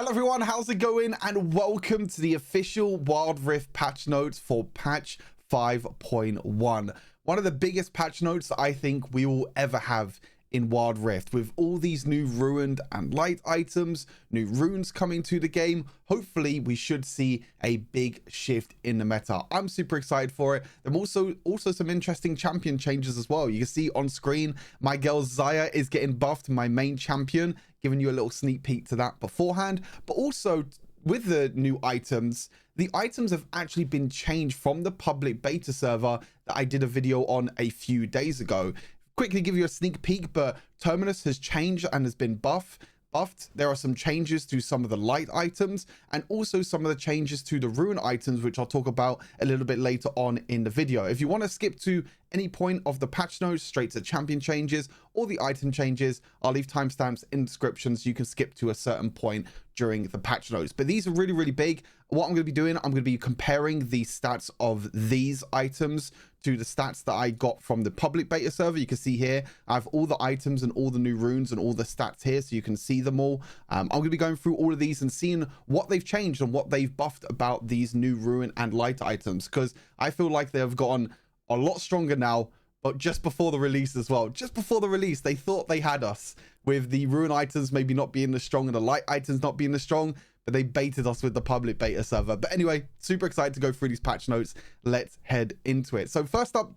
Hello everyone, how's it going? And welcome to the official Wild Rift patch notes for patch 5.1. One of the biggest patch notes I think we will ever have in Wild Rift, with all these new ruined and light items, new runes coming to the game. Hopefully we should see a big shift in the meta. I'm super excited for it. There are also some interesting champion changes as well. You can see on screen my girl Zaya is getting buffed, my main champion, giving you a little sneak peek to that beforehand. But also with the new items, the items have actually been changed from the public beta server that I did a video on a few days ago. Quickly give you a sneak peek, but Terminus has changed and has been buffed. There are some changes to some of the light items and also some of the changes to the ruin items, which I'll talk about a little bit later on in the video. If you want to skip to any point of the patch notes straight to champion changes or the item changes, I'll leave timestamps in the description so you can skip to a certain point during the patch notes. But these are really, really big. What I'm going to be doing, I'm going to be comparing the stats of these items to the stats that I got from the public beta server. You can see here, I have all the items and all the new runes and all the stats here, so you can see them all. I'm going to be going through all of these and seeing what they've changed and what they've buffed about these new ruin and light items, because I feel like they've gotten a lot stronger now, but just before the release as well. Just before the release, they thought they had us with the ruin items maybe not being as strong and the light items not being as strong, but they baited us with the public beta server. But anyway, super excited to go through these patch notes. Let's head into it. So first up,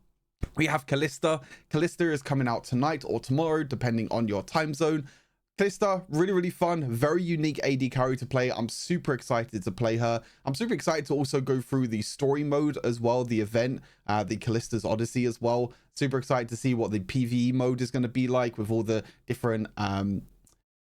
we have Kalista. Kalista is coming out tonight or tomorrow, depending on your time zone. Kalista, really, really fun, very unique AD carry to play. I'm super excited to play her. I'm super excited to also go through the story mode as well, the event, the Kalista's Odyssey as well. Super excited to see what the PvE mode is going to be like with all the different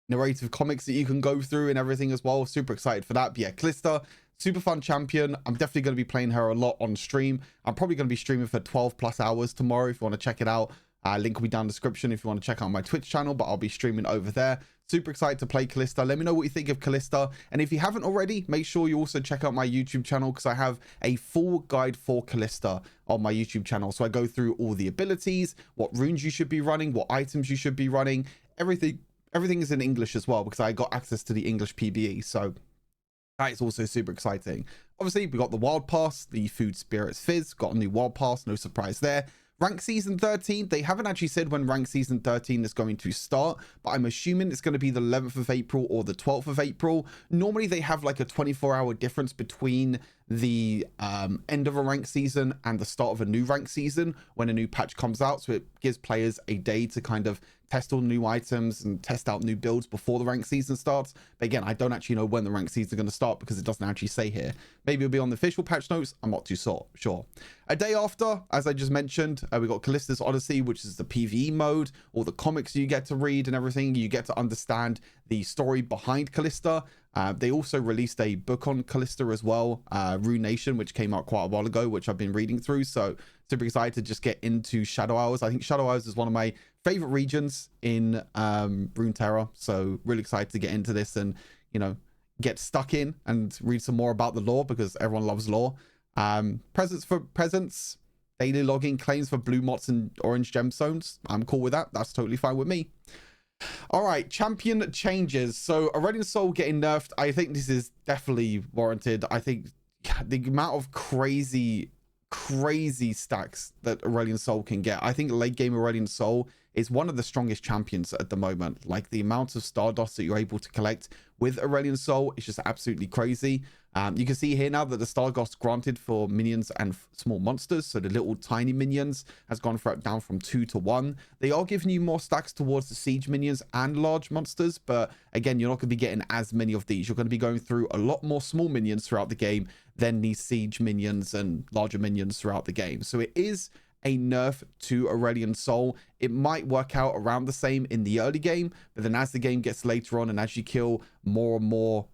narrative comics that you can go through and everything as well. Super excited for that. But yeah, Kalista, super fun champion. I'm definitely going to be playing her a lot on stream. I'm probably going to be streaming for 12 plus hours tomorrow if you want to check it out. Link will be down in the description if you want to check out my Twitch channel, but I'll be streaming over there. Super excited to play Kalista. Let me know what you think of Kalista. And if you haven't already, make sure you also check out my YouTube channel, because I have a full guide for Kalista on my YouTube channel. So I go through all the abilities, what runes you should be running, what items you should be running, everything is in English as well, because I got access to the English PBE. So that is also super exciting. Obviously, we got the Wild Pass, the Food Spirits Fizz, got a new Wild Pass, no surprise there. Rank Season 13, they haven't actually said when Rank Season 13 is going to start, but I'm assuming it's going to be the 11th of April or the 12th of April. Normally, they have like a 24-hour difference between the end of a rank season and the start of a new rank season when a new patch comes out. So it gives players a day to kind of test all new items and test out new builds before the rank season starts. But again, I don't actually know when the rank season is going to start because it doesn't actually say here. Maybe it'll be on the official patch notes. I'm not too sure. A day after, as I just mentioned, we got Kalista's Odyssey, which is the PvE mode, all the comics you get to read and everything. You get to understand the story behind Kalista. They also released a book on Kalista as well, Rune Nation, which came out quite a while ago, which I've been reading through. So super excited to just get into Shadow Hours. I think Shadow Hours is one of my favorite regions in Runeterra. So really excited to get into this and, you know, get stuck in and read some more about the lore, because everyone loves lore. Presents, daily logging, claims for blue mots and orange gemstones. I'm cool with that. That's totally fine with me. All right, champion changes. So Aurelion Sol getting nerfed, I think this is definitely warranted. I think the amount of crazy stacks that Aurelion Sol can get, I think late game Aurelion Sol is one of the strongest champions at the moment. Like the amount of Stardust that you're able to collect with Aurelion Sol is just absolutely crazy. You can see here now that the Stardust granted for minions and small monsters, so the little tiny minions, has gone down from 2 to 1. They are giving you more stacks towards the siege minions and large monsters, but again, you're not going to be getting as many of these. You're going to be going through a lot more small minions throughout the game than these siege minions and larger minions throughout the game. So it is a nerf to Aurelion Sol. It might work out around the same in the early game, but then as the game gets later on and as you kill more and more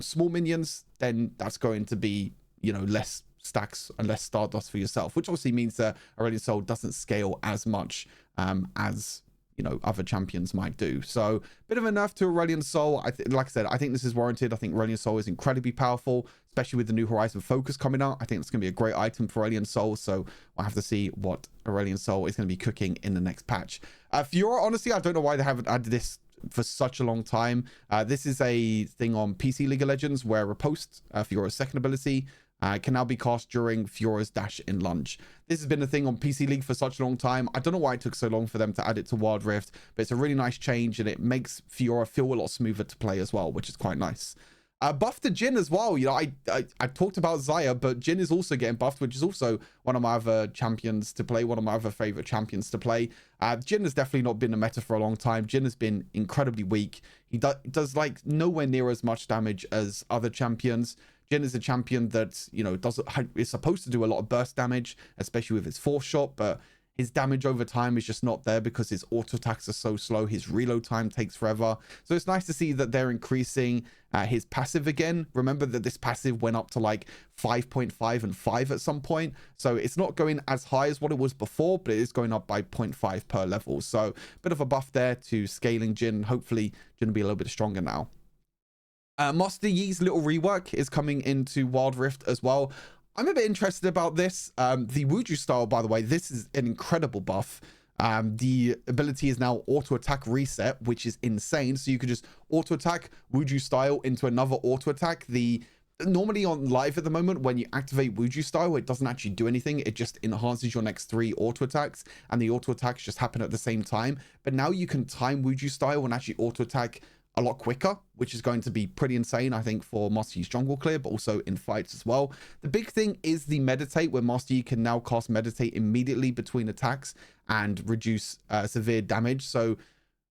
small minions, then that's going to be, you know, less stacks and less Stardust for yourself, which obviously means that Aurelion Sol doesn't scale as much as, you know, other champions might do. So bit of a nerf to Aurelion Sol. Like I said, I think this is warranted. I think Aurelion Sol is incredibly powerful, especially with the new Horizon Focus coming out. I think it's going to be a great item for Aurelion Sol. So we'll have to see what Aurelion Sol is going to be cooking in the next patch. Fiora, honestly, I don't know why they haven't added this for such a long time. This is a thing on PC League of Legends where riposte, Fiora's second ability, can now be cast during Fiora's dash in lunge. This has been a thing on PC League for such a long time. I don't know why it took so long for them to add it to Wild Rift, but it's a really nice change, and it makes Fiora feel a lot smoother to play as well, which is quite nice. Buff to Jhin as well. You know, I talked about Xayah, but Jhin is also getting buffed, which is also one of my other champions to play, one of my other favorite champions to play. Jhin has definitely not been a meta for a long time. Jhin has been incredibly weak. He does like nowhere near as much damage as other champions. Jhin is a champion that, you know, is supposed to do a lot of burst damage, especially with his fourth shot, but his damage over time is just not there because his auto attacks are so slow. His reload time takes forever. So it's nice to see that they're increasing his passive again. Remember that this passive went up to like 5.5 and 5 at some point. So it's not going as high as what it was before, but it is going up by 0.5 per level. So a bit of a buff there to scaling Jhin. Hopefully Jhin will be a little bit stronger now. Master Yi's little rework is coming into Wild Rift as well. I'm a bit interested about this. The Wuju style, by the way, this is an incredible buff. The ability is now auto attack reset, which is insane. So you could just auto attack Wuju style into another auto attack. Normally on live at the moment, when you activate Wuju style, it doesn't actually do anything. It just enhances your next 3 auto attacks, and the auto attacks just happen at the same time. But now you can time Wuju style and actually auto attack a lot quicker, which is going to be pretty insane, I think, for Master Yi's jungle clear, but also in fights as well. The big thing is the meditate, where Master Yi can now cast meditate immediately between attacks and reduce severe damage. So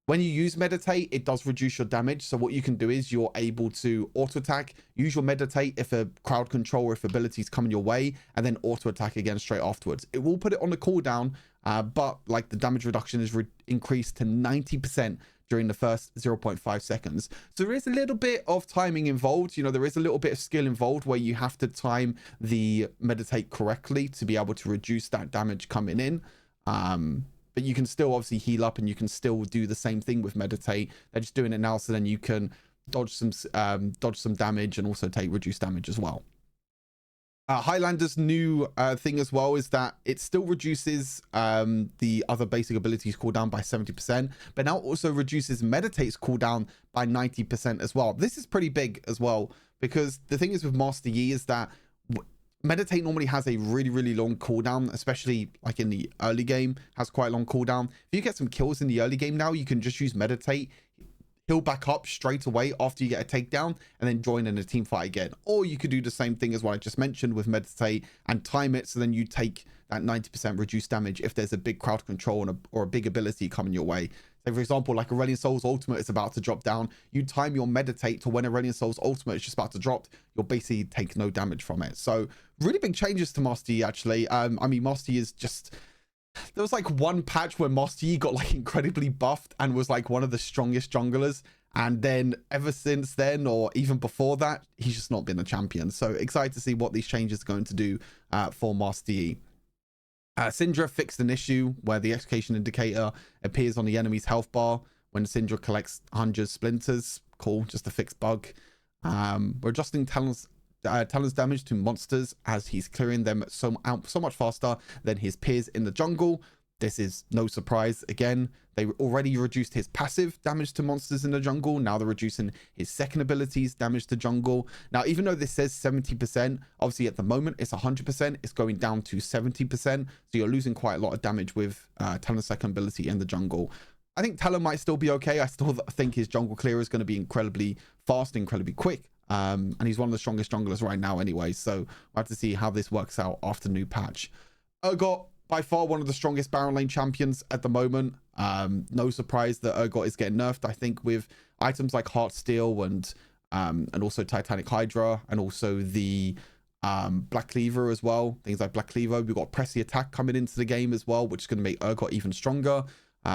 when you use meditate, it does reduce your damage. So what you can do is you're able to auto attack, use your meditate if a crowd control or if abilities come your way, and then auto attack again straight afterwards. It will put it on the cooldown, but like the damage reduction is increased to 90% during the first 0.5 seconds. So there is a little bit of timing involved. You know, there is a little bit of skill involved where you have to time the meditate correctly to be able to reduce that damage coming in. But you can still obviously heal up, and you can still do the same thing with meditate. They're just doing it now so then you can dodge some damage and also take reduced damage as well. Highlander's new thing as well is that it still reduces the other basic abilities cooldown by 70%, but now also reduces meditate's cooldown by 90% as well. This is pretty big as well, because the thing is with Master Yi is that meditate normally has a really long cooldown, especially like in the early game, has quite a long cooldown. If you get some kills in the early game now, you can just use meditate, heal back up straight away after you get a takedown, and then join in a team fight again. Or you could do the same thing as what I just mentioned with meditate and time it, so then you take that 90% reduced damage if there's a big crowd control or a big ability coming your way. So for example, like Aurelion Sol's ultimate is about to drop down, you time your meditate to when Aurelion Sol's ultimate is just about to drop, you'll basically take no damage from it. So really big changes to Master Yi actually. I mean, Master Yi is just... There was like one patch where Master Yi got like incredibly buffed and was like one of the strongest junglers, and then ever since then, or even before that, he's just not been a champion. So excited to see what these changes are going to do for Master Yi. Syndra fixed an issue where the execution indicator appears on the enemy's health bar when Syndra collects 100 splinters. Cool, just a fixed bug. We're adjusting Talon's damage to monsters as he's clearing them so much faster than his peers in the jungle. This is no surprise. Again, they already reduced his passive damage to monsters in the jungle. Now they're reducing his second abilities damage to jungle. Now, even though this says 70%, obviously at the moment it's 100%. It's going down to 70%. So you're losing quite a lot of damage with Talon's second ability in the jungle. I think Talon might still be okay. I still think his jungle clear is going to be incredibly fast, incredibly quick. And he's one of the strongest junglers right now anyway. So we'll have to see how this works out after new patch. Urgot, by far one of the strongest Baron lane champions at the moment. No surprise that Urgot is getting nerfed. I think with items like Heart Steel and also Titanic Hydra, and also the Black Cleaver as well. Things like Black Cleaver. We've got Pressy Attack coming into the game as well, which is going to make Urgot even stronger.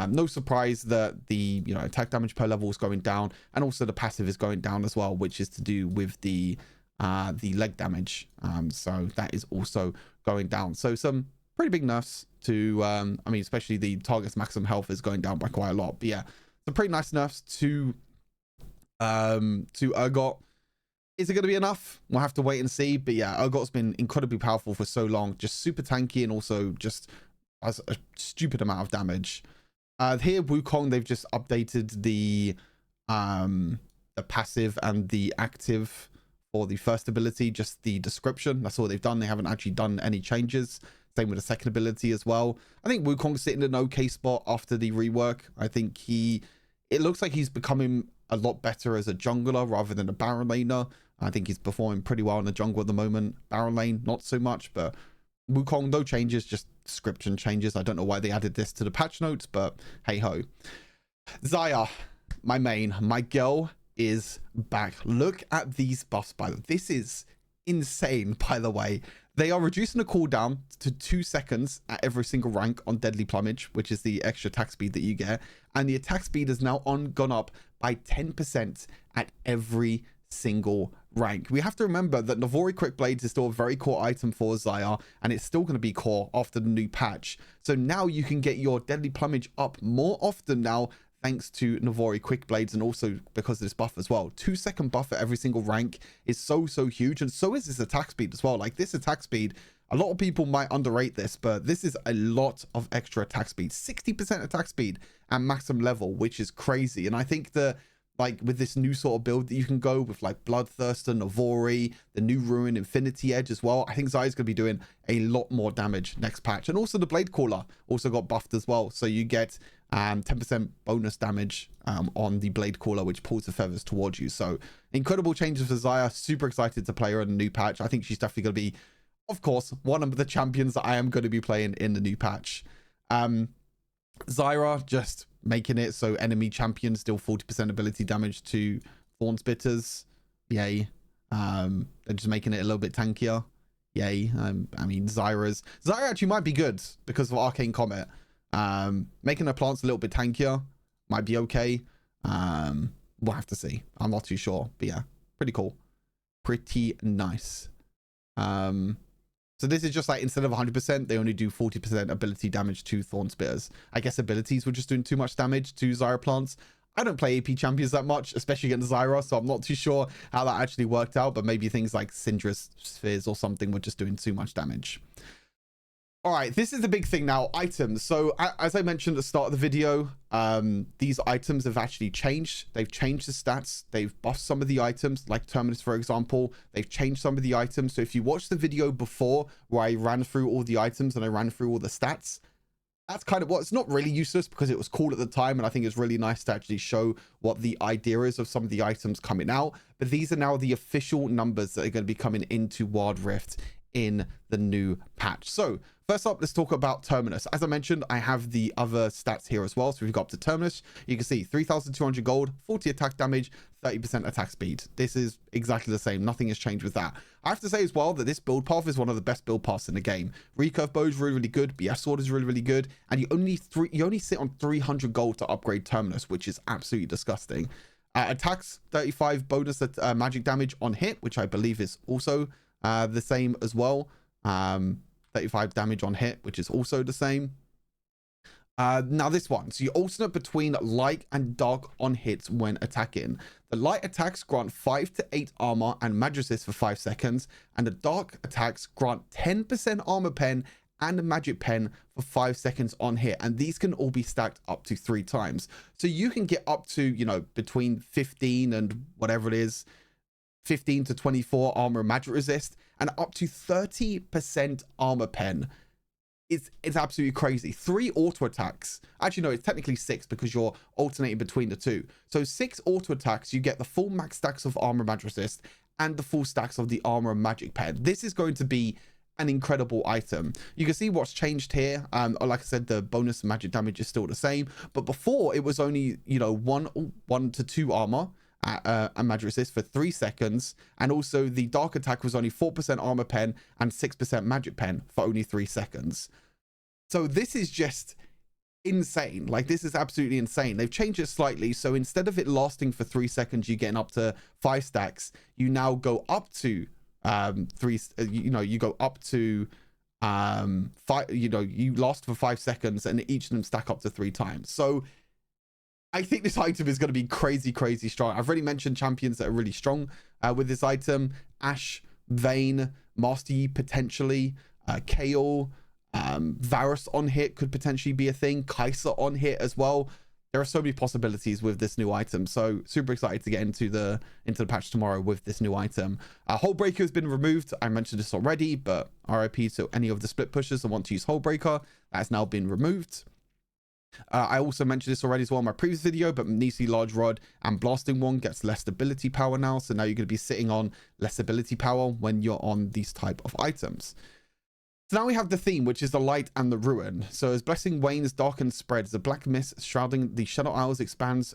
No surprise that the attack damage per level is going down, and also the passive is going down as well, which is to do with the leg damage. So that is also going down. So some pretty big nerfs to I mean, especially the target's maximum health is going down by quite a lot. But yeah, some pretty nice nerfs to Urgot. Is it going to be enough? We'll have to wait and see. But yeah, Urgot's been incredibly powerful for so long, just super tanky, and also just has a stupid amount of damage. Here, Wukong, they've just updated the passive and the active for the first ability, just the description. That's all they've done. They haven't actually done any changes. Same with the second ability as well. I think Wukong's sitting in an okay spot after the rework. I think it looks like he's becoming a lot better as a jungler rather than a Baron laner. I think he's performing pretty well in the jungle at the moment. Baron lane, not so much, but Wukong, no changes, just description changes. I don't know why they added this to the patch notes, but hey ho. Xayah, my main, my girl is back. Look at these buffs, by the way. This is insane, by the way. They are reducing the cooldown to 2 seconds at every single rank on Deadly Plumage, which is the extra attack speed that you get. And the attack speed is now gone up by 10% at every single rank. We have to remember that Navori Quick Blades is still a very core item for Xayah, and it's still going to be core after the new patch. So now you can get your Deadly Plumage up more often now, thanks to Navori Quick Blades, and also because of this buff as well. 2-second buff at every single rank is so huge, and so is this attack speed as well. Like, this attack speed, a lot of people might underrate this, but this is a lot of extra attack speed. 60% attack speed at maximum level, which is crazy. And I think that, like, with this new sort of build that you can go with, like Bloodthirster, Navori, the new Ruin, Infinity Edge as well, I think Xayah's going to be doing a lot more damage next patch. And also the Blade Caller also got buffed as well, so you get 10% bonus damage on the Blade Caller, which pulls the feathers towards you. So incredible changes for Xayah. Super excited to play her in the new patch. I think she's definitely going to be, of course, one of the champions that I am going to be playing in the new patch. Zyra just making it so enemy champions deal 40% ability damage to Thorn Spitters. Yay. They're just making it a little bit tankier. Yay. I mean, Zyra actually might be good because of Arcane Comet. Making her plants a little bit tankier might be okay. We'll have to see. I'm not too sure, but yeah, pretty cool. Pretty nice. So this is just like, instead of 100%, they only do 40% ability damage to Thorn Spitters. I guess abilities were just doing too much damage to Zyra plants. I don't play AP champions that much, especially against Zyra, so I'm not too sure how that actually worked out, but maybe things like Syndra's Spheres or something were just doing too much damage. All right, this is the big thing now, items. So as I mentioned at the start of the video, these items have actually changed. They've changed the stats. They've buffed some of the items, like Terminus, for example. They've changed some of the items. So if you watched the video before where I ran through all the items and I ran through all the stats, that's kind of what, it's not really useless because it was cool at the time. And I think it's really nice to actually show what the idea is of some of the items coming out. But these are now the official numbers that are going to be coming into Wild Rift in the new patch. So first up, let's talk about Terminus. As I mentioned, I have the other stats here as well. So if we go up to Terminus, you can see 3,200 gold, 40 attack damage, 30% attack speed. This is exactly the same. Nothing has changed with that. I have to say as well that this build path is one of the best build paths in the game. Recurve bow is really good. BF sword is really good. And you only sit on 300 gold to upgrade Terminus, which is absolutely disgusting. Attacks 35 bonus magic damage on hit, which I believe is also the same as well. 35 damage on hit, which is also the same. Now this one, so you alternate between light and dark on hits when attacking. The light attacks grant 5 to 8 armor and magic resist for 5 seconds, and the dark attacks grant 10% armor pen and a magic pen for 5 seconds on hit, and these can all be stacked up to 3 times. So you can get up to, you know, between 15 and whatever it is, 15 to 24 armor and magic resist, and up to 30% armor pen. It's absolutely crazy. 3 auto attacks. Actually, no, it's technically 6 because you're alternating between the 2. So 6 auto attacks, you get the full max stacks of armor and magic resist and the full stacks of the armor and magic pen. This is going to be an incredible item. You can see what's changed here. Like I said, the bonus magic damage is still the same, but before it was only, you know, 1 to 2 armor and magic resist for 3 seconds, and also the dark attack was only 4% armor pen and 6% magic pen for only 3 seconds. So this is just insane. Like, this is absolutely insane. They've changed it slightly, so instead of it lasting for 3 seconds, you getting up to 5 stacks, you now go up to 3, you know, you go up to 5, you know, you last for 5 seconds and each of them stack up to 3 times. So I think this item is going to be crazy strong. I've already mentioned champions that are really strong with this item. Ashe, Vayne, Master Yi potentially, Kayle, Varus on hit could potentially be a thing. Kai'Sa on hit as well. There are so many possibilities with this new item. So super excited to get into the patch tomorrow with this new item. Hole Breaker has been removed. I mentioned this already, but RIP to any of the split pushers that want to use Hole Breaker. That has now been removed. I also mentioned this already as well in my previous video, but Nisi Large Rod and Blasting Wand gets less stability power now. So now you're going to be sitting on less stability power when you're on these type of items. So now we have the theme, which is the light and the ruin. So as blessing wanes, darkens, spreads, the black mist shrouding the Shadow Isles expands.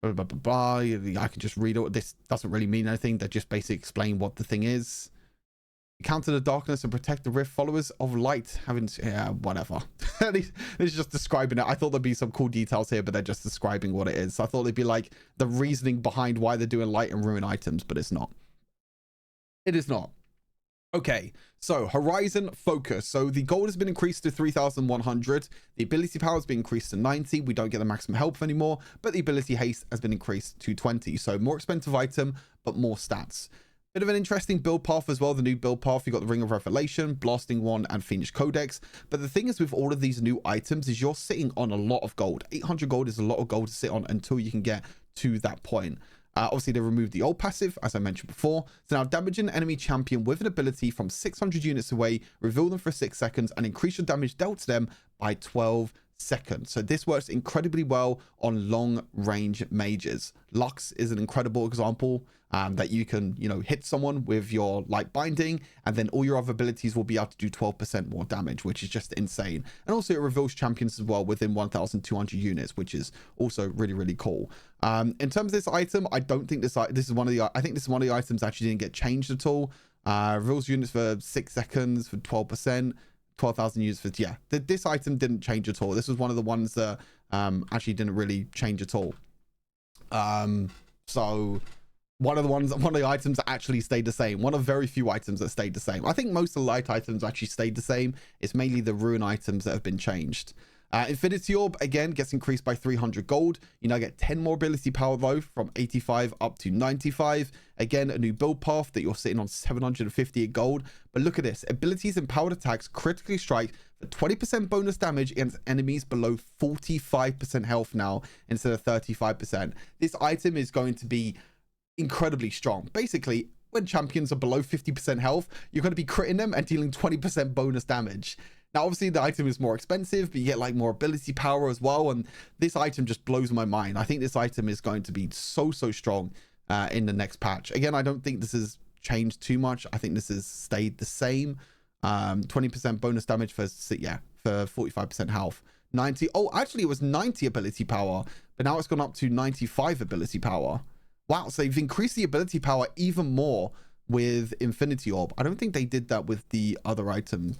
Blah, blah, blah, blah. I can just read it. This doesn't really mean anything. They just basically explain what the thing is. Counter the darkness and protect the rift. Followers of light having, yeah, whatever. It's just describing it. I thought there'd be some cool details here, but they're just describing what it is. So I thought it'd be like the reasoning behind why they're doing light and ruin items, but it's not. It is not. Okay, so Horizon Focus. So the gold has been increased to 3,100. The ability power has been increased to 90. We don't get the maximum health anymore, but the ability haste has been increased to 20. So more expensive item, but more stats. Bit of an interesting build path as well. The new build path, you got the Ring of Revelation, Blasting Wand, and Fiendish Codex. But the thing is with all of these new items is you're sitting on a lot of gold. 800 gold is a lot of gold to sit on until you can get to that point. Obviously, they removed the old passive, as I mentioned before. So now damage an enemy champion with an ability from 600 units away, reveal them for 6 seconds, and increase your damage dealt to them by 12 seconds. So this works incredibly well on long-range mages. Lux is an incredible example that you can, hit someone with your light binding, and then all your other abilities will be able to do 12% more damage, which is just insane. And also it reveals champions as well within 1,200 units, which is also really, really cool. In terms of this item, I don't think I think this is one of the items that actually didn't get changed at all. Reveals units for 6 seconds for 12%. 12,000 units for, yeah, this item didn't change at all. This was one of the ones that actually didn't really change at all. So one of the items that actually stayed the same. One of very few items that stayed the same. I think most of the light items actually stayed the same. It's mainly the ruin items that have been changed. Infinity Orb, again, gets increased by 300 gold. You now get 10 more ability power, though, from 85 up to 95. Again, a new build path that you're sitting on 758 gold. But look at this. Abilities and powered attacks critically strike for 20% bonus damage against enemies below 45% health now instead of 35%. This item is going to be incredibly strong. Basically, when champions are below 50% health, you're going to be critting them and dealing 20% bonus damage. Now, obviously, the item is more expensive, but you get like more ability power as well. And this item just blows my mind. I think this item is going to be so strong in the next patch. Again, I don't think this has changed too much. I think this has stayed the same. 20% bonus damage for 45% health. 90. Oh, actually, it was 90 ability power, but now it's gone up to 95 ability power. Wow. So they've increased the ability power even more with Infinity Orb. I don't think they did that with the other items.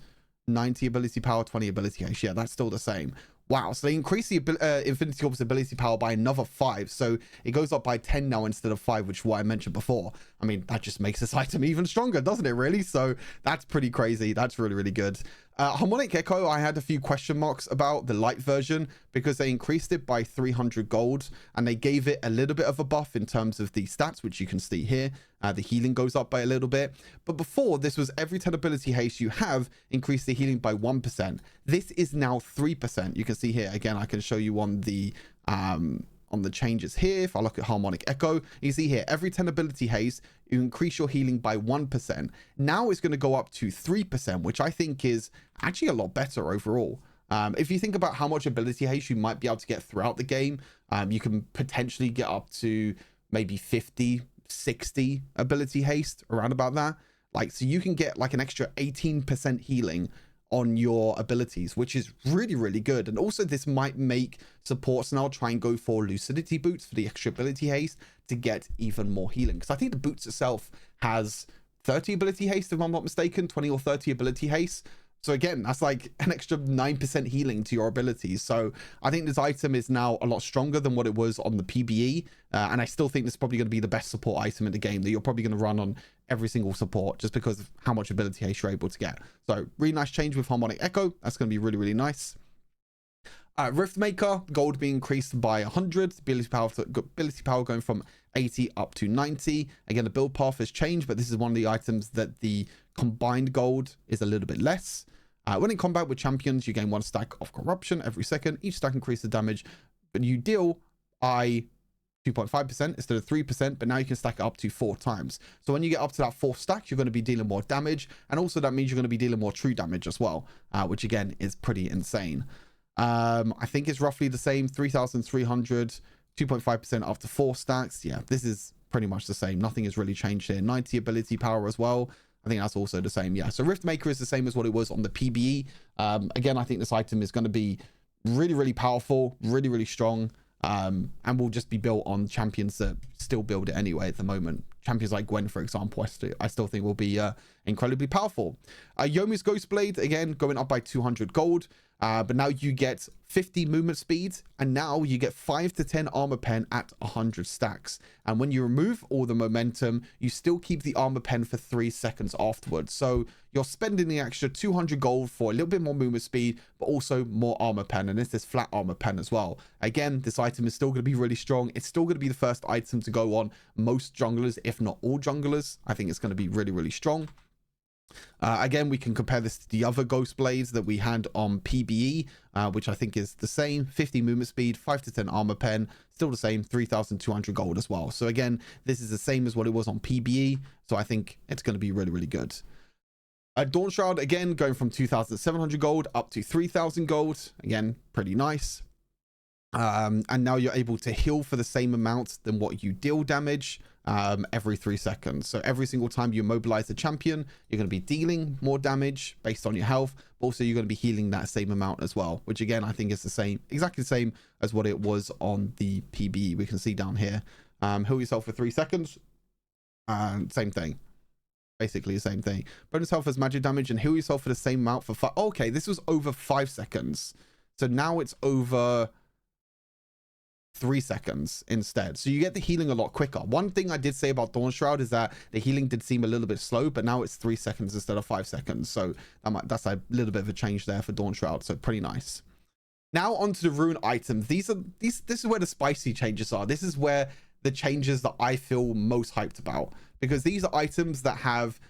90 ability power, 20 ability haste. Yeah, that's still the same. Wow, so they increased the Infinity Orb's ability power by another 5, so it goes up by 10 now instead of 5, which is what I mentioned before. I mean, that just makes this item even stronger, doesn't it, really? So that's pretty crazy. That's really, really good. Harmonic Echo, I had a few question marks about the light version because they increased it by 300 gold and they gave it a little bit of a buff in terms of the stats, which you can see here. The healing goes up by a little bit, but before this was every 10 ability haste you have increased the healing by 1%. This is now 3%. You can see here again. I can show you on the changes here. If I look at Harmonic Echo, you see here every 10 ability haste you increase your healing by 1%. Now it's going to go up to 3%, which I think is actually a lot better overall. If you think about how much ability haste you might be able to get throughout the game, you can potentially get up to maybe 50, 60 ability haste, around about that. Like, so you can get like an extra 18% healing on your abilities, which is really, really good. And also this might make supports now try and go for lucidity boots for the extra ability haste to get even more healing, because I think the boots itself has 30 ability haste if I'm not mistaken, 20 or 30 ability haste. So again, that's like an extra 9% healing to your abilities. So I think this item is now a lot stronger than what it was on the PBE. And I still think this is probably going to be the best support item in the game that you're probably going to run on every single support just because of how much ability haste you're able to get. So really nice change with Harmonic Echo. That's going to be really, really nice. Riftmaker, gold being increased by 100. Ability power going from 80 up to 90. Again, the build path has changed, but this is one of the items that the combined gold is a little bit less. When in combat with champions, you gain 1 stack of corruption every second. Each stack increases damage, but you deal by 2.5% instead of 3%, but now you can stack it up to 4 times. So when you get up to that 4th stack, you're going to be dealing more damage, and also that means you're going to be dealing more true damage as well, which again is pretty insane. I think it's roughly the same, 3,300, 2.5% after 4 stacks. Yeah, this is pretty much the same. Nothing has really changed here. 90 ability power as well. I think that's also the same. Yeah, so Rift Maker is the same as what it was on the PBE. Again, I think this item is going to be really, really powerful, really, really strong, and will just be built on champions that still build it anyway at the moment. Champions like Gwen, for example, I still think will be incredibly powerful. Yomi's Ghostblade, again, going up by 200 gold. But now you get 50 movement speed, and now you get 5 to 10 armor pen at 100 stacks. And when you remove all the momentum, you still keep the armor pen for 3 seconds afterwards. So you're spending the extra 200 gold for a little bit more movement speed, but also more armor pen. And this is flat armor pen as well. Again, this item is still going to be really strong. It's still going to be the first item to go on most junglers, if not all junglers. I think it's going to be really, really strong. Again, we can compare this to the other Ghost Blades that we had on PBE, which I think is the same. 50 movement speed, 5 to 10 armor pen, still the same, 3,200 gold as well. So again, this is the same as what it was on PBE, so I think it's going to be really, really good. Dawn Shroud, again, going from 2,700 gold up to 3,000 gold. Again, pretty nice. And now you're able to heal for the same amount than what you deal damage every 3 seconds. So every single time you mobilize a champion, you're going to be dealing more damage based on your health, but also you're going to be healing that same amount as well, which again I think is the same, exactly the same as what it was on the PBE. We can see down here, heal yourself for 3 seconds, same thing, basically the same thing. Bonus health as magic damage and heal yourself for the same amount for 5. Okay, this was over 5 seconds, so now it's over 3 seconds instead, so you get the healing a lot quicker. One thing I did say about Dawn Shroud is that the healing did seem a little bit slow, but now it's 3 seconds instead of 5 seconds, so that's a little bit of a change there for Dawn Shroud, so pretty nice. Now onto the rune items. This is where the spicy changes are. This is where the changes that I feel most hyped about, because these are items that have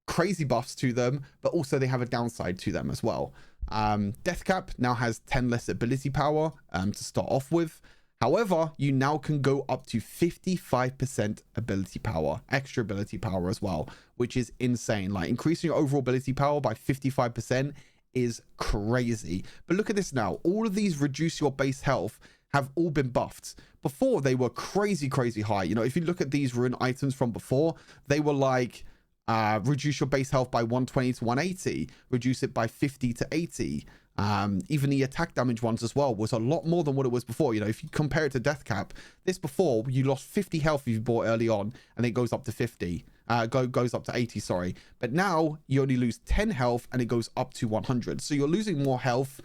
crazy buffs to them, but also they have a downside to them as well. Death Cap now has 10 less ability power to start off with. However, you now can go up to 55% ability power, extra ability power as well, which is insane. Like, increasing your overall ability power by 55% is crazy. But look at this now. All of these reduce your base health have all been buffed. Before, they were crazy, crazy high. You know, if you look at these rune items from before, they were like, reduce your base health by 120 to 180, reduce it by 50 to 80. Even the attack damage ones as well was a lot more than what it was before. You know, if you compare it to Death Cap, this before you lost 50 health if you bought early on, and it goes up to 50, goes up to 80, sorry. But now you only lose 10 health and it goes up to 100. So you're losing more health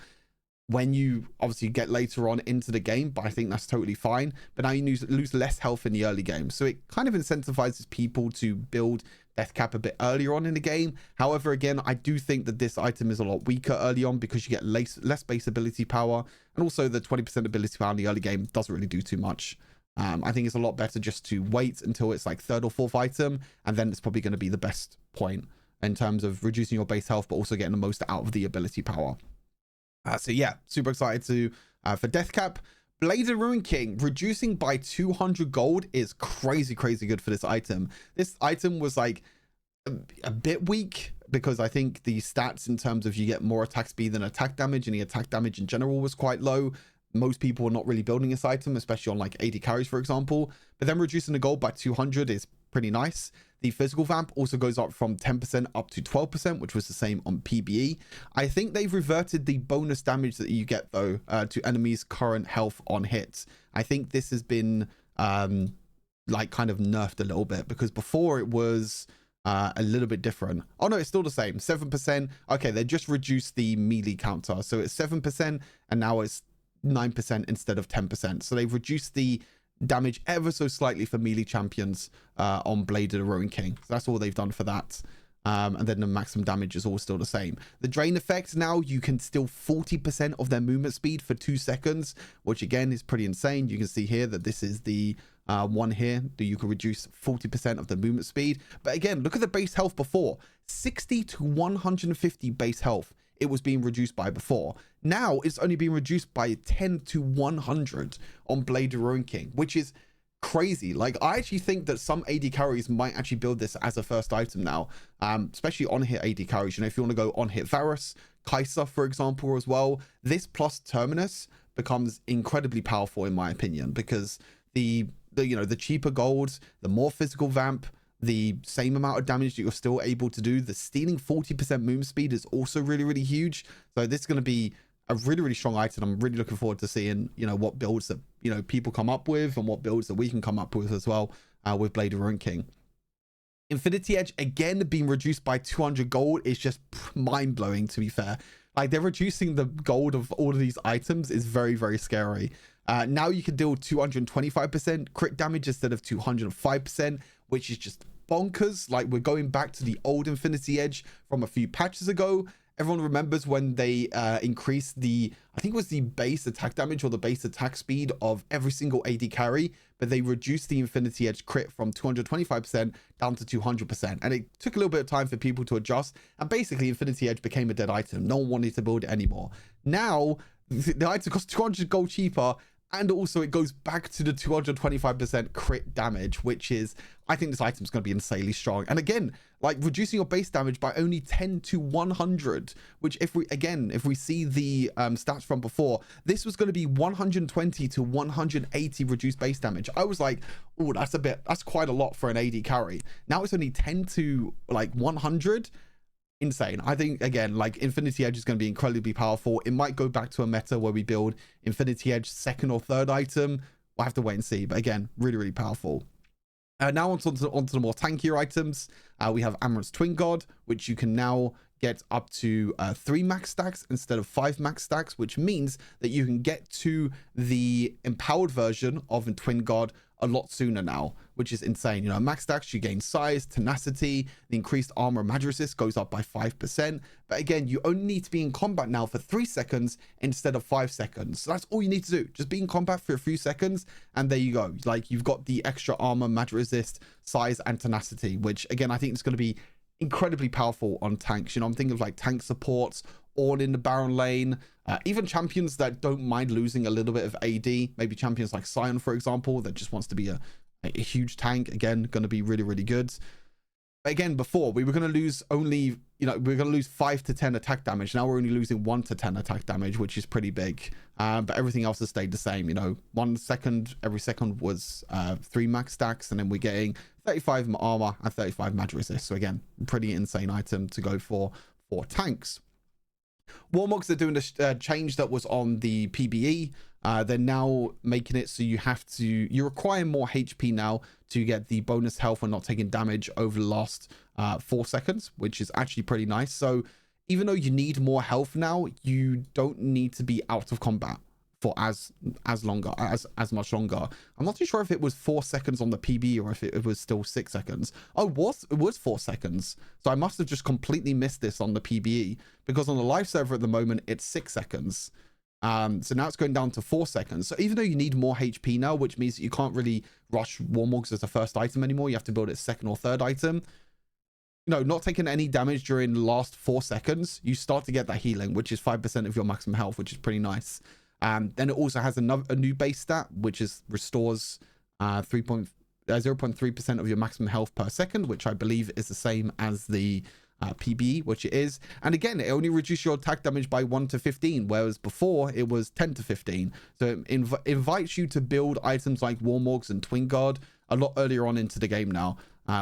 when you obviously get later on into the game, but I think that's totally fine. But now you lose less health in the early game, so it kind of incentivizes people to build Death Cap a bit earlier on in the game. However, again, I do think that this item is a lot weaker early on because you get less base ability power, and also the 20% ability power in the early game doesn't really do too much. I think it's a lot better just to wait until it's like 3rd or 4th item, and then it's probably going to be the best point in terms of reducing your base health, but also getting the most out of the ability power. So yeah, super excited for Death Cap. Blade of the Ruin King, reducing by 200 gold is crazy, crazy good for this item. This item was like a bit weak because I think the stats in terms of you get more attack speed than attack damage, and the attack damage in general was quite low. Most people are not really building this item, especially on like 80 carries, for example. But then reducing the gold by 200 is pretty nice. The physical vamp also goes up from 10% up to 12%, which was the same on PBE. I think they've reverted the bonus damage that you get, though, to enemies' current health on hits. I think this has been, like, kind of nerfed a little bit, because before it was a little bit different. Oh, no, it's still the same. 7%. Okay, they just reduced the melee counter. So it's 7%, and now it's 9% instead of 10%. So they've reduced the damage ever so slightly for melee champions on Blade of the Ruin King. So that's all they've done for that. And then the maximum damage is all still the same. The drain effect, now you can steal 40% of their movement speed for 2 seconds, which again is pretty insane. You can see here that this is the one here that you can reduce 40% of the movement speed. But again, look at the base health before. 60 to 150 base health it was being reduced by before. Now it's only being reduced by 10 to 100 on Blade Ruin King, which is crazy. Like, I actually think that some AD carries might actually build this as a first item now, especially on hit AD carries. You know, if you want to go on hit Varus, Kai'Sa, for example, as well, this plus Terminus becomes incredibly powerful in my opinion, because the you know, the cheaper gold, the more physical vamp, the same amount of damage that you're still able to do, the stealing 40% move speed is also really huge. So this is going to be a really strong item. I'm really looking forward to seeing, you know, what builds that, you know, people come up with and what builds that we can come up with as well with Blade of Ruin King. Infinity Edge, again, being reduced by 200 gold is just mind-blowing, to be fair. Like, they're reducing the gold of all of these items is very scary. Now you can deal 225% crit damage instead of 205%, which is just bonkers. Like, we're going back to the old Infinity Edge from a few patches ago. Everyone remembers when they increased the, I think it was the base attack damage or the base attack speed of every single AD carry, but they reduced the Infinity Edge crit from 225% down to 200%. And it took a little bit of time for people to adjust. And basically, Infinity Edge became a dead item. No one wanted to build it anymore. Now, the item costs 200 gold cheaper, and also it goes back to the 225% crit damage, which is, I think this item is going to be insanely strong. And again, like, reducing your base damage by only 10 to 100, which if we see the stats from before, this was going to be 120 to 180 reduced base damage. I was like, oh, that's quite a lot for an AD carry. Now it's only 10 to like 100. Insane. I think, again, like, Infinity Edge is going to be incredibly powerful. It might go back to a meta where we build Infinity Edge second or third item. We'll have to wait and see, but again, really powerful. Now onto the more tankier items. We have Amaranth's Twin God, which you can now get up to 3 max stacks instead of 5 max stacks, which means that you can get to the empowered version of a Twin God a lot sooner now, which is insane. You know, max stacks, you gain size, tenacity, the increased armor and magic resist goes up by 5%. But again, you only need to be in combat now for 3 seconds instead of 5 seconds. So that's all you need to do. Just be in combat for a few seconds, and there you go. Like, you've got the extra armor, magic resist, size, and tenacity, which again, I think is going to be incredibly powerful on tanks. You know, I'm thinking of like tank supports, all in the Baron lane, even champions that don't mind losing a little bit of AD, maybe champions like Sion, for example, that just wants to be a huge tank. Again, going to be really good. But again, before we were going to lose only, you know, we are going to lose 5 to 10 attack damage. Now we're only losing 1 to 10 attack damage, which is pretty big. But everything else has stayed the same. You know, 1 second, every second was 3 max stacks, and then we're getting 35 armor and 35 magic resist. So again, pretty insane item to go for tanks. Warmogs are doing a change that was on the PBE. They're now making it so you require more HP now to get the bonus health when not taking damage over the last 4 seconds, which is actually pretty nice. So even though you need more health now, you don't need to be out of combat for as much longer. I'm not too sure if it was 4 seconds on the PB or if it was still 6 seconds. Oh, it was 4 seconds. So I must have just completely missed this on the PBE, because on the live server at the moment it's 6 seconds. So now it's going down to 4 seconds. So even though you need more HP now, which means that you can't really rush Warmogs as a first item anymore, you have to build it second or third item. No, not taking any damage during the last 4 seconds, you start to get that healing, which is 5% of your maximum health, which is pretty nice. Then it also has a new base stat, which is restores 0.3% of your maximum health per second, which I believe is the same as the PBE, which it is. And again, it only reduces your attack damage by 1 to 15, whereas before it was 10 to 15. So it invites you to build items like Warmogs and Twin Guard a lot earlier on into the game now,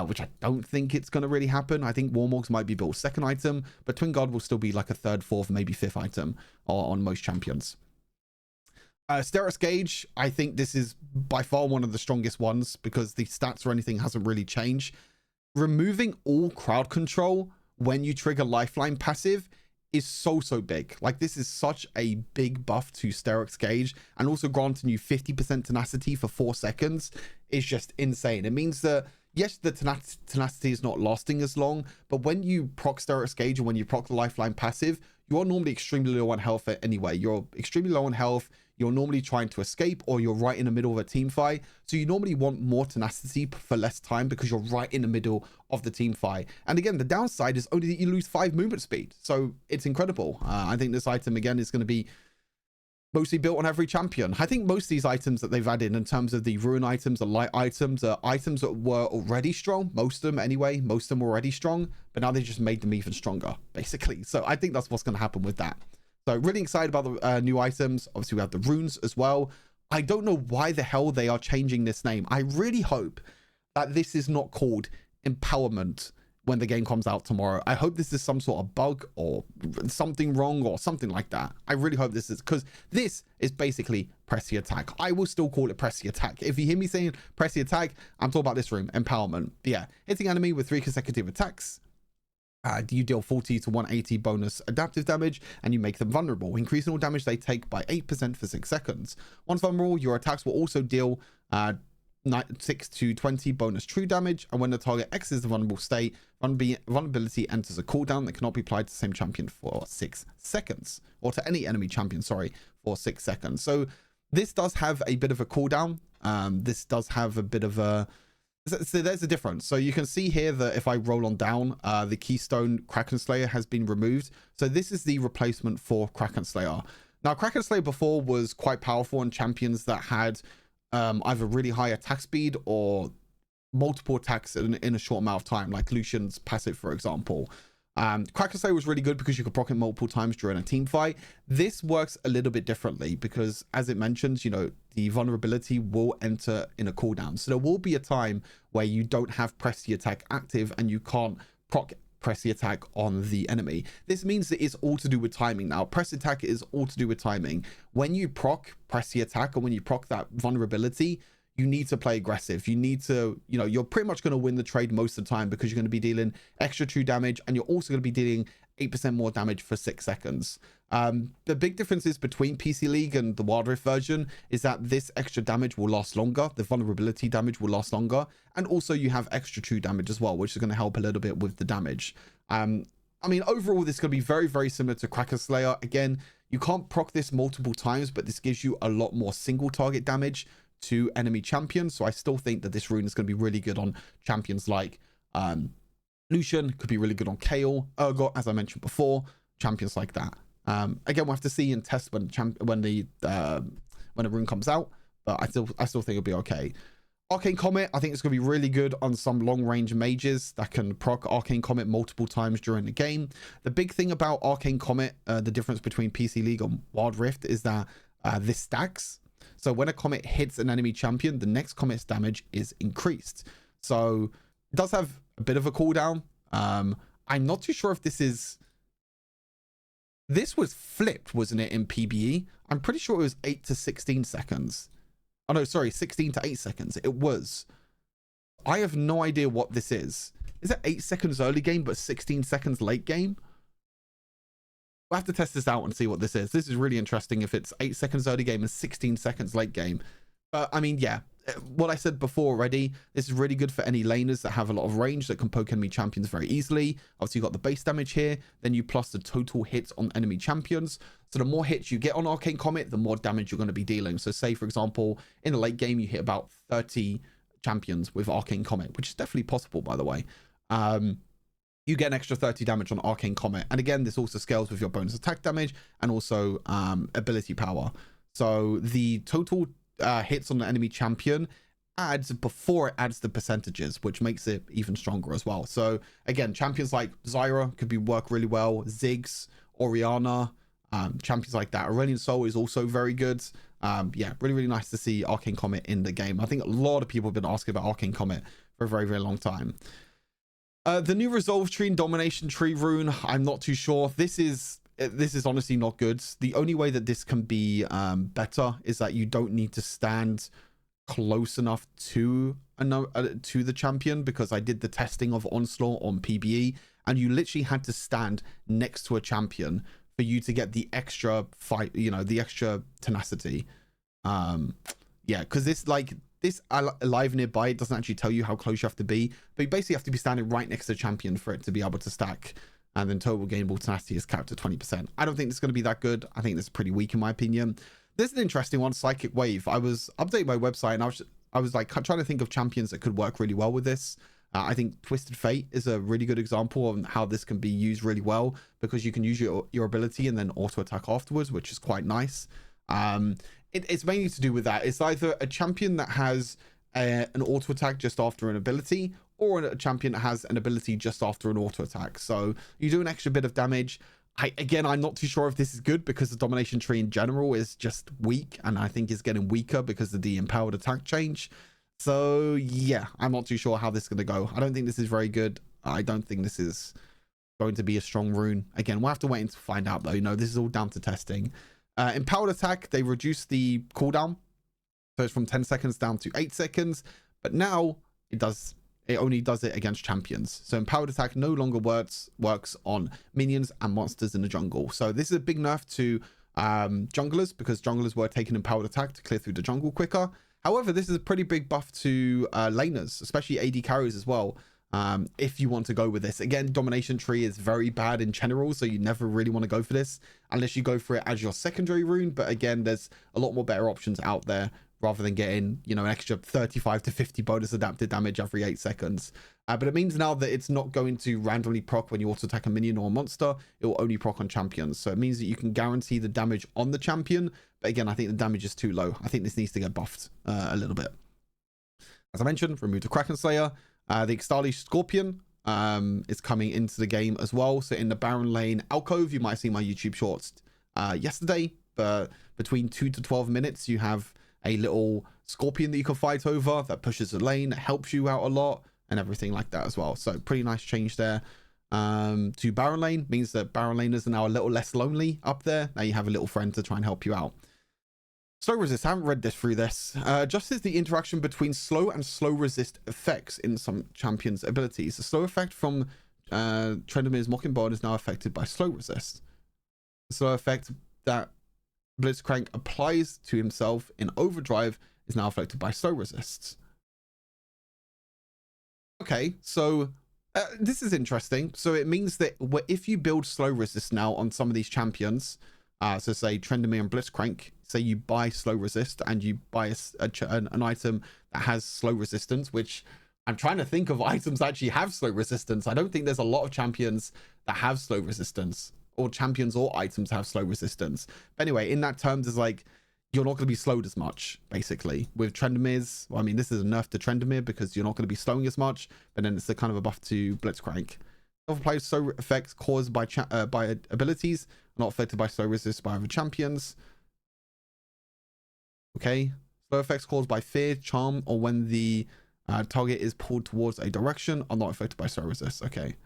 which I don't think it's going to really happen. I think Warmogs might be built second item, but Twin Guard will still be like a third, fourth, maybe fifth item on most champions. Sterak's Gauge, I think this is by far one of the strongest ones because the stats or anything hasn't really changed. Removing all crowd control when you trigger Lifeline passive is so big. Like, this is such a big buff to Sterak's Gauge, and also granting you 50% tenacity for 4 seconds is just insane. It means that, yes, the tenacity is not lasting as long, but when you proc Sterak's Gauge and when you proc the Lifeline passive, you are normally extremely low on health anyway. You're extremely low on health. You're normally trying to escape, or you're right in the middle of a team fight. So you normally want more tenacity for less time because you're right in the middle of the team fight. And again, the downside is only that you lose 5 movement speed. So it's incredible. I think this item, again, is going to be mostly built on every champion. I think most of these items that they've added in terms of the rune items, the light items, are items that were already strong. Most of them anyway. Most of them were already strong, but now they just made them even stronger, basically. So I think that's what's going to happen with that. So really excited about the new items. Obviously, we have the runes as well. I don't know why the hell they are changing this name. I really hope that this is not called Empowerment when the game comes out tomorrow. I hope this is some sort of bug or something wrong or something like that. I really hope this is, because this is basically press the attack. I will still call it press the attack. If you hear me saying press the attack, I'm talking about this room, Empowerment. But yeah, hitting enemy with 3 consecutive attacks. You deal 40 to 180 bonus adaptive damage, and you make them vulnerable, increasing all damage they take by 8% for 6 seconds. Once vulnerable, your attacks will also deal 6 to 20 bonus true damage, and when the target exits the vulnerable state, vulnerability enters a cooldown that cannot be applied to the same champion for 6 seconds, or to any enemy champion, sorry, for 6 seconds. So this does have a bit of a cooldown. This does have a bit of a... So there's a difference. So you can see here that if I roll on down, the Keystone Kraken Slayer has been removed. So this is the replacement for Kraken Slayer. Now, Kraken Slayer before was quite powerful on champions that had either really high attack speed or multiple attacks in a short amount of time, like Lucian's passive, for example. Kraken Slayer was really good because you could proc it multiple times during a team fight. This works a little bit differently because, as it mentions, you know, the vulnerability will enter in a cooldown. So there will be a time where you don't have press the attack active and you can't proc press the attack on the enemy. This means that it's all to do with timing now. Press attack is all to do with timing. When you proc press the attack, or when you proc that vulnerability, you need to play aggressive. You need to, you know, you're pretty much going to win the trade most of the time because you're going to be dealing extra true damage, and you're also going to be dealing 8% more damage for 6 seconds. The big differences between PC League and the Wild Rift version is that this extra damage will last longer. The vulnerability damage will last longer. And also you have extra true damage as well, which is going to help a little bit with the damage. I mean, overall, this is going to be very, very similar to Kraken Slayer. Again, you can't proc this multiple times, but this gives you a lot more single target damage to enemy champions. So I still think that this rune is going to be really good on champions like Lucian, could be really good on Kayle, Urgot, as I mentioned before, champions like that. Again, we'll have to see and test when the rune comes out, but I still think it'll be okay. Arcane Comet, I think it's going to be really good on some long-range mages that can proc Arcane Comet multiple times during the game. The big thing about Arcane Comet, the difference between PC League and Wild Rift, is that this stacks. So when a comet hits an enemy champion, the next comet's damage is increased. So it does have a bit of a cooldown. I'm not too sure if this is... This was flipped, wasn't it, in PBE? I'm pretty sure it was 8 to 16 seconds. Oh, no, sorry, 16 to 8 seconds. It was. I have no idea what this is. Is it 8 seconds early game, but 16 seconds late game? We'll have to test this out and see what this is. This is really interesting if it's 8 seconds early game and 16 seconds late game. But, I mean, yeah. What I said before already, this is really good for any laners that have a lot of range that can poke enemy champions very easily. Obviously, you've got the base damage here. Then you plus the total hits on enemy champions. So the more hits you get on Arcane Comet, the more damage you're going to be dealing. So say, for example, in the late game, you hit about 30 champions with Arcane Comet, which is definitely possible, by the way. You get an extra 30 damage on Arcane Comet. And again, this also scales with your bonus attack damage and also ability power. So the total hits on the enemy champion adds before it adds the percentages, which makes it even stronger as well. So again, champions like Zyra could work really well. Ziggs, Orianna, champions like that. Aurelion Sol is also very good. Yeah, really, really nice to see Arcane Comet in the game. I think a lot of people have been asking about Arcane Comet for a very, very long time. The new Resolve Tree and Domination Tree rune, I'm not too sure. This is honestly not good. The only way that this can be better is that you don't need to stand close enough to the champion, because I did the testing of Onslaught on PBE and you literally had to stand next to a champion for you to get the extra fight, you know, the extra tenacity. Yeah, because this alive nearby, it doesn't actually tell you how close you have to be, but you basically have to be standing right next to the champion for it to be able to stack. and then total gainable tenacity is capped at 20%. I don't think it's going to be that good. I think this is pretty weak in my opinion. This is an interesting one, Psychic Wave. I was updating my website and I was like trying to think of champions that could work really well with this. I think Twisted Fate is a really good example of how this can be used really well, because you can use your ability and then auto attack afterwards, which is quite nice. It's mainly to do with that. It's either a champion that has an auto attack just after an ability, or a champion that has an ability just after an auto attack. So you do an extra bit of damage. I'm not too sure if this is good, because the domination tree in general is just weak, and I think it's getting weaker because of the empowered attack change. So yeah, I'm not too sure how this is going to go. I don't think this is very good. I don't think this is going to be a strong rune. Again, we'll have to wait and find out though. You know, this is all down to testing. Empowered attack, they reduced the cooldown, so it's from 10 seconds down to 8 seconds, but now it only does it against champions. So empowered attack no longer works on minions and monsters in the jungle. So this is a big nerf to junglers, because junglers were taking empowered attack to clear through the jungle quicker. However, this is a pretty big buff to laners, especially AD carries as well. If you want to go with this, again, domination tree is very bad in general, so you never really want to go for this unless you go for it as your secondary rune. But again, there's a lot more better options out there, rather than getting, you know, an extra 35 to 50 bonus adapted damage every 8 seconds. But it means now that it's not going to randomly proc when you auto attack a minion or a monster. It will only proc on champions. So it means that you can guarantee the damage on the champion. But again, I think the damage is too low. I think this needs to get buffed a little bit. As I mentioned, remove the Kraken Slayer. The Ixtali Scorpion is coming into the game as well. So in the Baron lane alcove, you might have seen my YouTube shorts yesterday, but between 2 to 12 minutes, you have a little scorpion that you can fight over that pushes the lane, helps you out a lot, and everything like that as well. So pretty nice change there. To Baron lane means that Baron laners are now a little less lonely up there. Now you have a little friend to try and help you out. Slow resist, I haven't read this through this. Just as the interaction between slow and slow resist effects in some champions' abilities. The slow effect from Trendemir's Mockingbird is now affected by slow resist. The slow effect that Blitzcrank applies to himself in overdrive is now affected by slow resists. Okay, so this is interesting. So it means that if you build slow resist now on some of these champions, so say Trendemir and Blitzcrank, say you buy slow resist and you buy an item that has slow resistance, which I'm trying to think of items that actually have slow resistance. I don't think there's a lot of champions that have slow resistance, or champions or items have slow resistance. Anyway, in that terms, is like, you're not going to be slowed as much, basically. With Trendemir's, well, I mean, this is a nerf to Trendemir because you're not going to be slowing as much, but then it's a kind of a buff to Blitzcrank. Self-applied slow effects caused by abilities, not affected by slow resist by other champions. Okay. Slow effects caused by fear, charm, or when the target is pulled towards a direction are not affected by slow resist. Okay.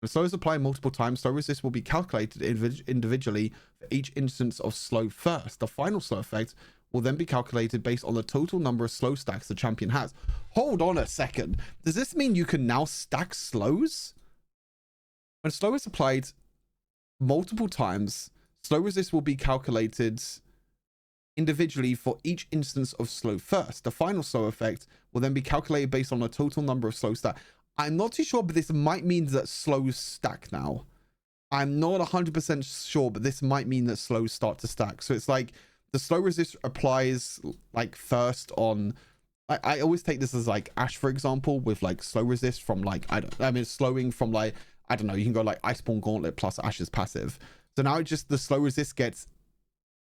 When slow is applied multiple times, slow resist will be calculated individually for each instance of slow first. The final slow effect will then be calculated based on the total number of slow stacks the champion has. Hold on a second. Does this mean you can now stack slows? When slow is applied multiple times, slow resist will be calculated individually for each instance of slow first. The final slow effect will then be calculated based on the total number of slow stacks. I'm not too sure, but this might mean that slows stack now. I'm not 100% sure, but this might mean that slows start to stack. So it's like the slow resist applies like first on, I always take this as like Ashe, for example, with like slow resist from like, slowing from like, I don't know, you can go like Iceborne Gauntlet plus Ashe's passive. So now it just, the slow resist gets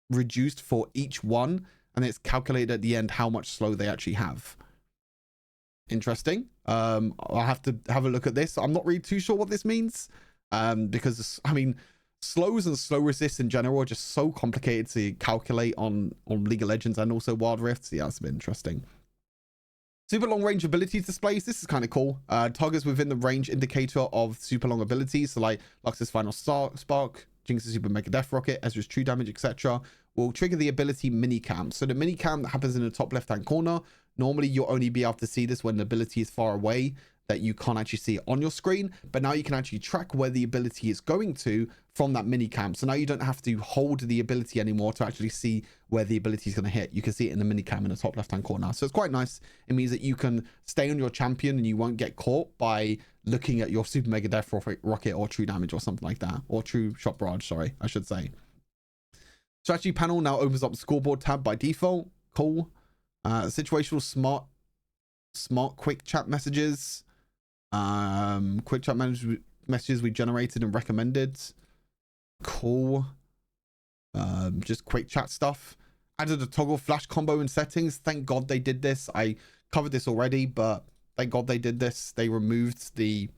reduced for each one, and it's calculated at the end how much slow they actually have. Interesting. I'll have to have a look at this. I'm not really too sure what this means, because I mean, slows and slow resists in general are just so complicated to calculate on League of Legends and also Wild Rifts. Yeah, that's a bit interesting. Super long range abilities displays. This is kind of cool. Targets within the range indicator of super long abilities, so like Lux's Final Spark, Jinx's Super Mega Death Rocket, Ezreal's True Damage, etc., will trigger the ability Minicam. So the Minicam that happens in the top left hand corner, normally you'll only be able to see this when the ability is far away. that you can't actually see it on your screen, but now you can actually track where the ability is going to from that mini cam. So now you don't have to hold the ability anymore to actually see where the ability is going to hit. You can see it in the mini cam in the top left hand corner. So it's quite nice. It means that you can stay on your champion and you won't get caught by looking at your super mega death rocket or true damage or something like that, or true shot barrage, sorry, I should say. Strategy panel now opens up the scoreboard tab by default. Cool. Situational smart quick chat messages. Quick chat messages we generated and recommended. Cool. Just quick chat stuff. Added a toggle flash combo in settings. Thank God they did this. I covered this already, but thank God they did this. They removed the,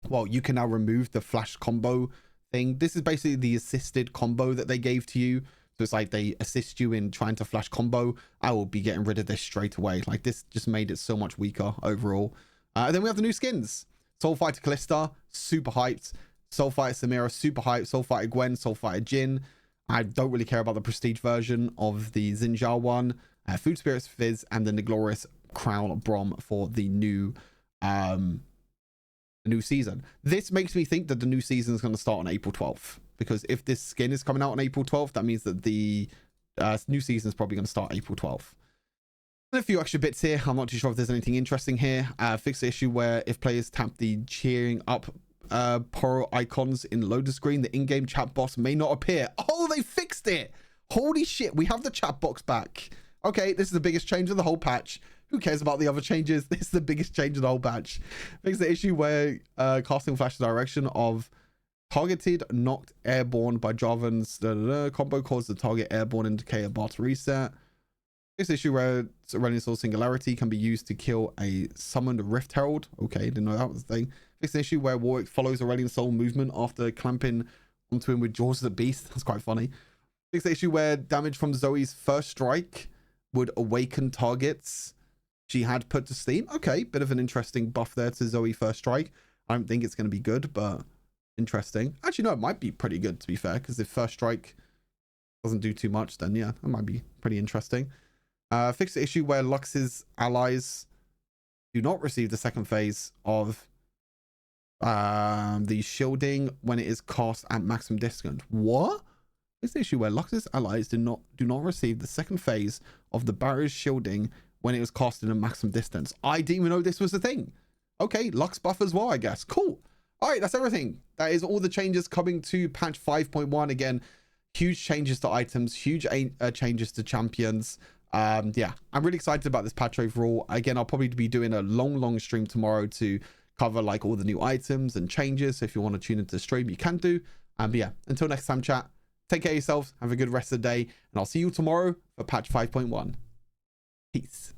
well, you can now remove the flash combo thing. This is basically the assisted combo that they gave to you. So it's like they assist you in trying to flash combo. I will be getting rid of this straight away. Like, this just made it so much weaker overall. And then we have the new skins. Soul Fighter Callista, super hyped. Soul Fighter Samira, super hyped. Soul Fighter Gwen, Soul Fighter Jin. I don't really care about the prestige version of the Xinjiao one. Food Spirits Fizz, and then the glorious Crown Brom for the new season. This makes me think that the new season is going to start on April 12th. Because if this skin is coming out on April 12th, that means that the new season is probably going to start April 12th. And a few extra bits here. I'm not too sure if there's anything interesting here. Fix the issue where if players tap the cheering up Poro icons in the loader screen, the in-game chat box may not appear. Oh, they fixed it. Holy shit. We have the chat box back. Okay, this is the biggest change of the whole patch. Who cares about the other changes? This is the biggest change of the whole patch. Fix the issue where casting flash direction of targeted knocked airborne by Jarvan's combo caused the target airborne indicator bar to reset. This issue where running soul singularity can be used to kill a summoned Rift Herald. Okay, didn't know that was the thing. Fix the issue where Warwick follows Aurelion Soul movement after clamping onto him with Jaws of the Beast. That's quite funny. Fix the issue where damage from Zoe's first strike would awaken targets she had put to sleep. Okay, bit of an interesting buff there to Zoe first strike. I don't think it's going to be good, but interesting. Actually, no, it might be pretty good, to be fair, because if first strike doesn't do too much, then yeah, that might be pretty interesting. Fix the issue where Lux's allies do not receive the second phase of the shielding when it is cast at maximum distance. What? Fix the issue where Lux's allies do not receive the second phase of the barrier's shielding when it was cast in a maximum distance. I didn't even know this was a thing. Okay, Lux buff as well, I guess. Cool. All right, that's everything. That is all the changes coming to patch 5.1. Again, huge changes to items, huge changes to champions. Yeah, I'm really excited about this patch overall. Again, I'll probably be doing a long stream tomorrow to cover like all the new items and changes. So if you want to tune into the stream, you can do. But yeah, until next time, chat, take care of yourselves. Have a good rest of the day. And I'll see you tomorrow for patch 5.1. Peace.